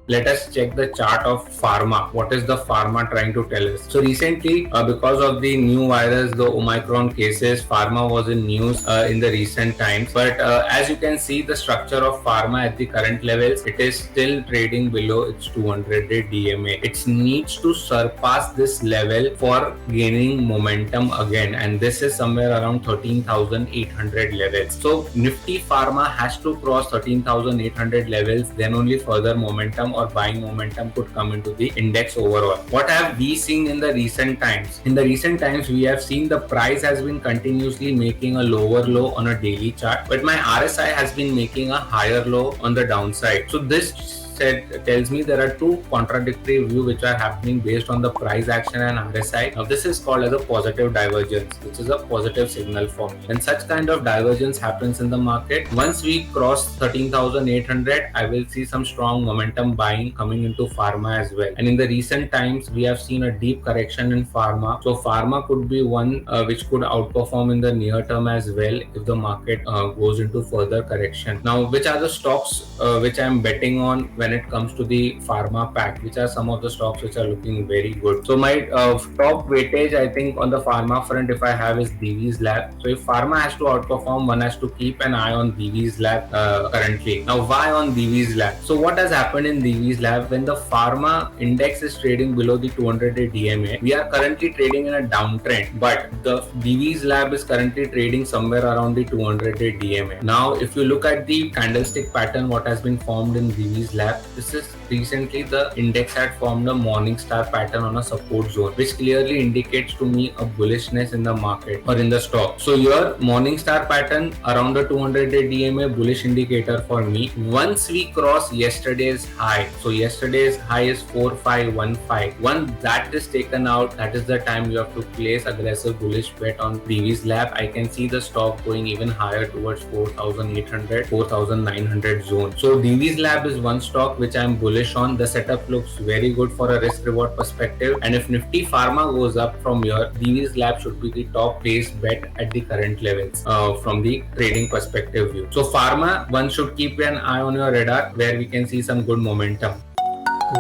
let us check the chart of pharma. What is the pharma trying to tell us? So recently, because of the new virus, the Omicron cases, pharma was in news in the recent times. But as you can see, the structure of pharma at the current levels, it is still trading below its 200-day DMA. It needs to surpass this level for gaining momentum again, and this is somewhere around 13,800 levels. So Nifty Pharma has to cross 13,800 levels, then only further momentum or buying momentum could come into the index overall. What have we seen in the recent times? In the recent times, we have seen the price has been continuously making a lower low on a daily chart, but my RSI has been making a higher low on the downside. So this tells me there are two contradictory views which are happening based on the price action and RSI. Now this is called as a positive divergence, which is a positive signal for me. When such kind of divergence happens in the market, once we cross 13,800, I will see some strong momentum buying coming into pharma as well. And in the recent times, we have seen a deep correction in pharma. So pharma could be one which could outperform in the near term as well if the market goes into further correction. Now, which are the stocks which I am betting on when it comes to the pharma pack? Which are some of the stocks which are looking very good? So my top weightage, I think, on the pharma front, if I have, is Divi's Lab. So if pharma has to outperform, one has to keep an eye on Divi's Lab currently. Now, why on Divi's Lab? So what has happened in Divi's Lab? When the pharma index is trading below the 200-day DMA, we are currently trading in a downtrend, but the Divi's Lab is currently trading somewhere around the 200-day DMA. Now, if you look at the candlestick pattern, what has been formed in Divi's Lab, this is recently the index had formed a morning star pattern on a support zone, which clearly indicates to me a bullishness in the market or in the stock. So your morning star pattern around the 200-day DMA, bullish indicator for me. Once we cross yesterday's high, so yesterday's high is 4515. Once that is taken out, that is the time you have to place aggressive bullish bet on Divi's Lab. I can see the stock going even higher towards 4,800, 4,900 zone. So Divi's Lab is one stock which I am bullish on. The setup looks very good for a risk reward perspective, and if Nifty Pharma goes up from here, Divi's Lab should be the top placed bet at the current levels from the trading perspective view. So pharma, one should keep an eye on your radar where we can see some good momentum.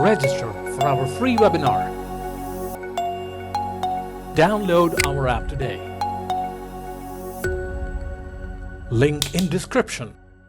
Register for our free webinar. Download our app today. Link in description.